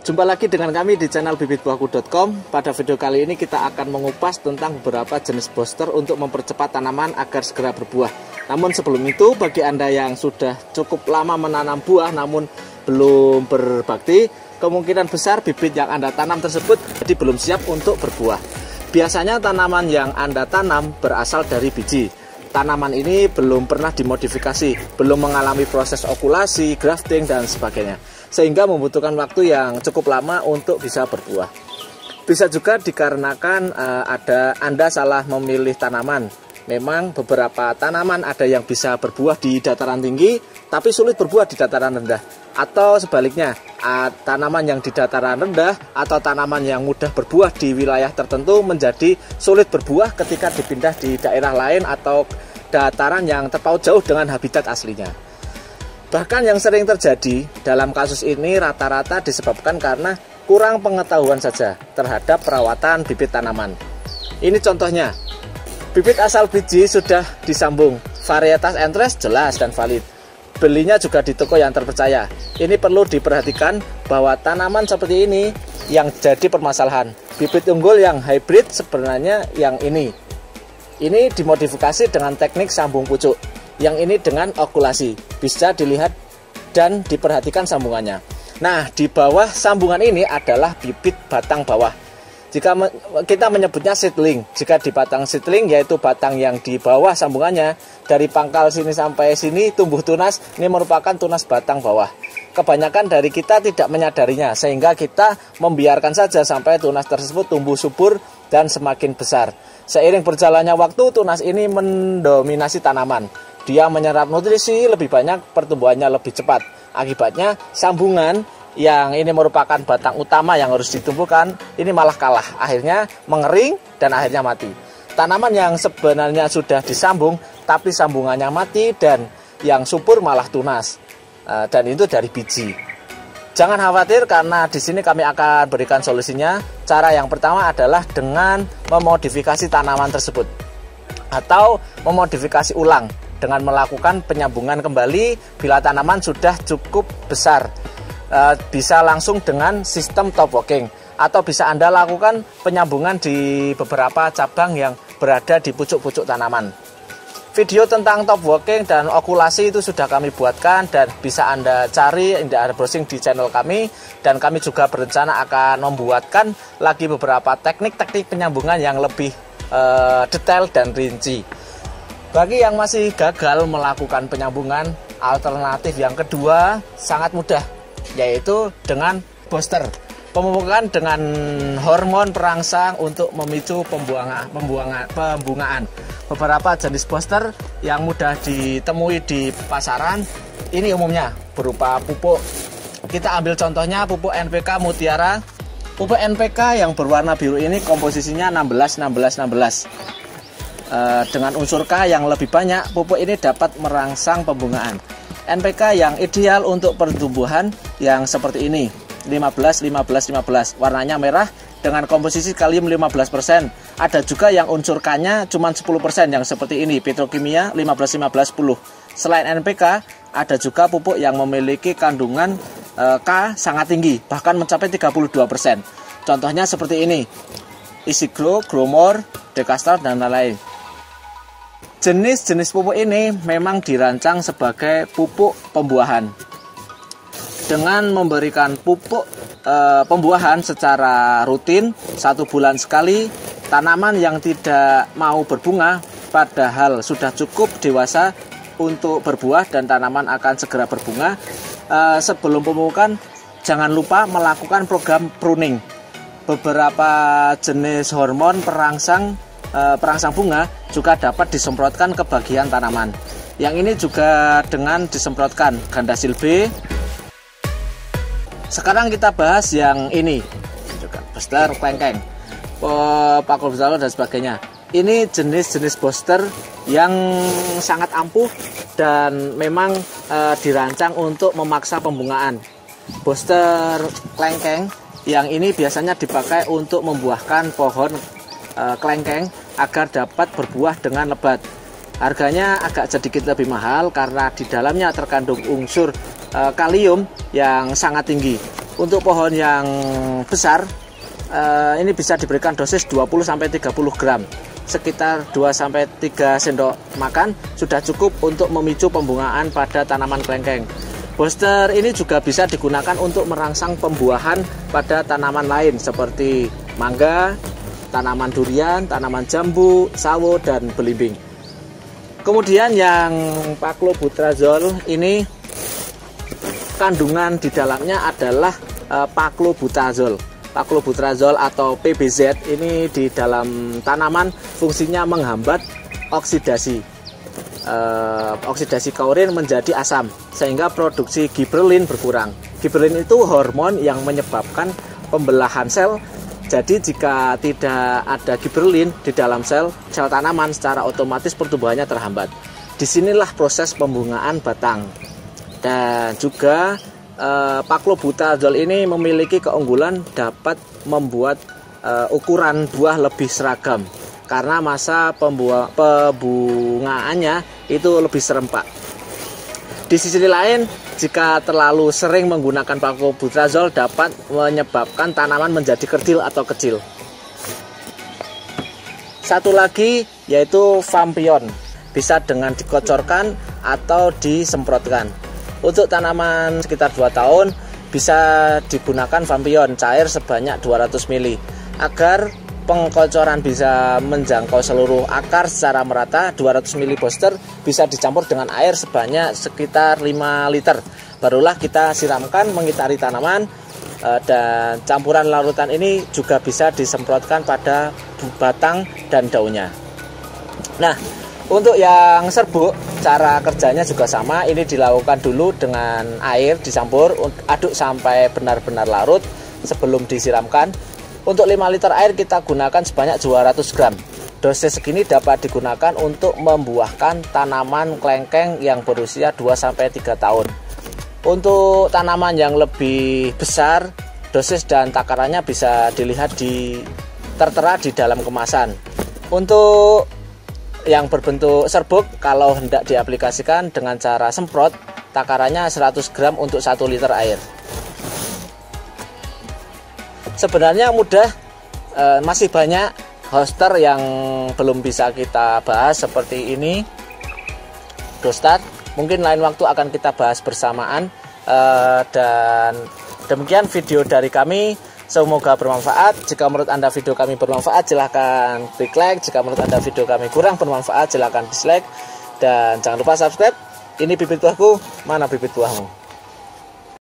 Jumpa lagi dengan kami di channel bibitbuahku.com. Pada video kali ini kita akan mengupas tentang beberapa jenis booster untuk mempercepat tanaman agar segera berbuah. Namun sebelum itu, bagi Anda yang sudah cukup lama menanam buah namun belum berbakti, kemungkinan besar bibit yang Anda tanam tersebut jadi belum siap untuk berbuah. Biasanya tanaman yang Anda tanam berasal dari biji. Tanaman ini belum pernah dimodifikasi, belum mengalami proses okulasi, grafting, dan sebagainya, sehingga membutuhkan waktu yang cukup lama untuk bisa berbuah. Bisa juga dikarenakan Anda salah memilih tanaman. Memang beberapa tanaman ada yang bisa berbuah di dataran tinggi, tapi sulit berbuah di dataran rendah. Atau sebaliknya, tanaman yang di dataran rendah atau tanaman yang mudah berbuah di wilayah tertentu menjadi sulit berbuah ketika dipindah di daerah lain atau dataran yang terpaut jauh dengan habitat aslinya. Bahkan yang sering terjadi dalam kasus ini rata-rata disebabkan karena kurang pengetahuan saja terhadap perawatan bibit tanaman. Ini contohnya, bibit asal biji sudah disambung, varietas entres jelas dan valid. Belinya juga di toko yang terpercaya. Ini perlu diperhatikan bahwa tanaman seperti ini yang jadi permasalahan. Bibit unggul yang hybrid sebenarnya yang ini. Ini dimodifikasi dengan teknik sambung pucuk. Yang ini dengan okulasi. Bisa dilihat dan diperhatikan sambungannya. Nah, di bawah sambungan ini adalah bibit batang bawah. Jika kita menyebutnya seedling, jika di batang seedling yaitu batang yang di bawah sambungannya, dari pangkal sini sampai sini tumbuh tunas, ini merupakan tunas batang bawah. Kebanyakan dari kita tidak menyadarinya, sehingga kita membiarkan saja sampai tunas tersebut tumbuh subur dan semakin besar. Seiring berjalannya waktu, tunas ini mendominasi tanaman. Dia menyerap nutrisi lebih banyak, pertumbuhannya lebih cepat. Akibatnya sambungan yang ini merupakan batang utama yang harus ditumbuhkan, ini malah kalah, akhirnya mengering dan akhirnya mati. Tanaman yang sebenarnya sudah disambung, tapi sambungannya mati dan yang subur malah tunas, dan itu dari biji. Jangan khawatir karena di sini kami akan berikan solusinya. Cara yang pertama adalah dengan memodifikasi tanaman tersebut, atau memodifikasi ulang dengan melakukan penyambungan kembali bila tanaman sudah cukup besar. Bisa langsung dengan sistem top walking, atau bisa Anda lakukan penyambungan di beberapa cabang yang berada di pucuk-pucuk tanaman. Video tentang top walking dan okulasi itu sudah kami buatkan dan bisa Anda cari, Anda browsing di channel kami, dan kami juga berencana akan membuatkan lagi beberapa teknik-teknik penyambungan yang lebih detail dan rinci. Bagi yang masih gagal melakukan penyambungan, alternatif yang kedua sangat mudah, yaitu dengan booster. Pemupukan dengan hormon perangsang untuk memicu pembungaan. Beberapa jenis booster yang mudah ditemui di pasaran ini umumnya berupa pupuk. Kita ambil contohnya pupuk NPK Mutiara. Pupuk NPK yang berwarna biru ini komposisinya 16-16-16. Dengan unsur K yang lebih banyak, pupuk ini dapat merangsang pembungaan. NPK yang ideal untuk pertumbuhan yang seperti ini, 15-15-15, warnanya merah dengan komposisi kalium 15%. Ada juga yang unsur K-nya cuma 10% yang seperti ini, petrokimia 15-15-10. Selain NPK, ada juga pupuk yang memiliki kandungan K sangat tinggi, bahkan mencapai 32%. Contohnya seperti ini, Isigro, Growmore, Dekastar, dan lain-lain. Jenis-jenis pupuk ini memang dirancang sebagai pupuk pembuahan. Dengan memberikan pupuk pembuahan secara rutin 1 bulan sekali, tanaman yang tidak mau berbunga padahal sudah cukup dewasa untuk berbuah dan tanaman akan segera berbunga. Sebelum pemupukan, jangan lupa melakukan program pruning. Beberapa jenis hormon perangsang bunga juga dapat disemprotkan ke bagian tanaman. Yang ini juga dengan disemprotkan Gandasil B. Sekarang kita bahas yang ini, booster klengkeng, Pakulbusalo dan sebagainya. Ini jenis-jenis booster yang sangat ampuh dan memang dirancang untuk memaksa pembungaan. Booster klengkeng yang ini biasanya dipakai untuk membuahkan pohon klengkeng agar dapat berbuah dengan lebat. Harganya agak sedikit lebih mahal karena di dalamnya terkandung unsur kalium yang sangat tinggi. Untuk pohon yang besar ini bisa diberikan dosis 20-30 gram, sekitar 2-3 sendok makan sudah cukup untuk memicu pembungaan pada tanaman kelengkeng. Booster ini juga bisa digunakan untuk merangsang pembuahan pada tanaman lain seperti mangga, tanaman durian, tanaman jambu, sawo, dan belimbing. Kemudian yang Paclobutrazol ini kandungan di dalamnya adalah Paclobutazol. Paclobutrazol atau PBZ ini di dalam tanaman fungsinya menghambat oksidasi kaurin menjadi asam sehingga produksi giberelin berkurang. Giberelin itu hormon yang menyebabkan pembelahan sel. Jadi jika tidak ada giberelin di dalam sel tanaman secara otomatis pertumbuhannya terhambat. Disinilah proses pembungaan batang. Dan juga Paclobutazol ini memiliki keunggulan dapat membuat ukuran buah lebih seragam karena masa pembungaannya itu lebih serempak. Di sisi lain, jika terlalu sering menggunakan Paclobutrazol dapat menyebabkan tanaman menjadi kerdil atau kecil. Satu lagi yaitu Fampion, bisa dengan dikocorkan atau disemprotkan. Untuk tanaman sekitar 2 tahun bisa digunakan Fampion cair sebanyak 200 ml agar pengkocoran bisa menjangkau seluruh akar secara merata. 200 ml booster bisa dicampur dengan air sebanyak sekitar 5 liter. Barulah kita siramkan mengitari tanaman, dan campuran larutan ini juga bisa disemprotkan pada batang dan daunnya. Nah, untuk yang serbuk cara kerjanya juga sama. Ini dilakukan dulu dengan air dicampur, aduk sampai benar-benar larut sebelum disiramkan. Untuk 5 liter air kita gunakan sebanyak 200 gram. Dosis segini dapat digunakan untuk membuahkan tanaman kelengkeng yang berusia 2-3 tahun. Untuk tanaman yang lebih besar, dosis dan takarannya bisa dilihat tertera di dalam kemasan. Untuk yang berbentuk serbuk, kalau hendak diaplikasikan dengan cara semprot, takarannya 100 gram untuk 1 liter air. Sebenarnya mudah, masih banyak hoster yang belum bisa kita bahas seperti ini. Dostat, mungkin lain waktu akan kita bahas bersamaan. Dan demikian video dari kami. Semoga bermanfaat. Jika menurut Anda video kami bermanfaat, silahkan klik like. Jika menurut Anda video kami kurang bermanfaat, silahkan dislike. Dan jangan lupa subscribe. Ini bibit buahku, mana bibit buahmu?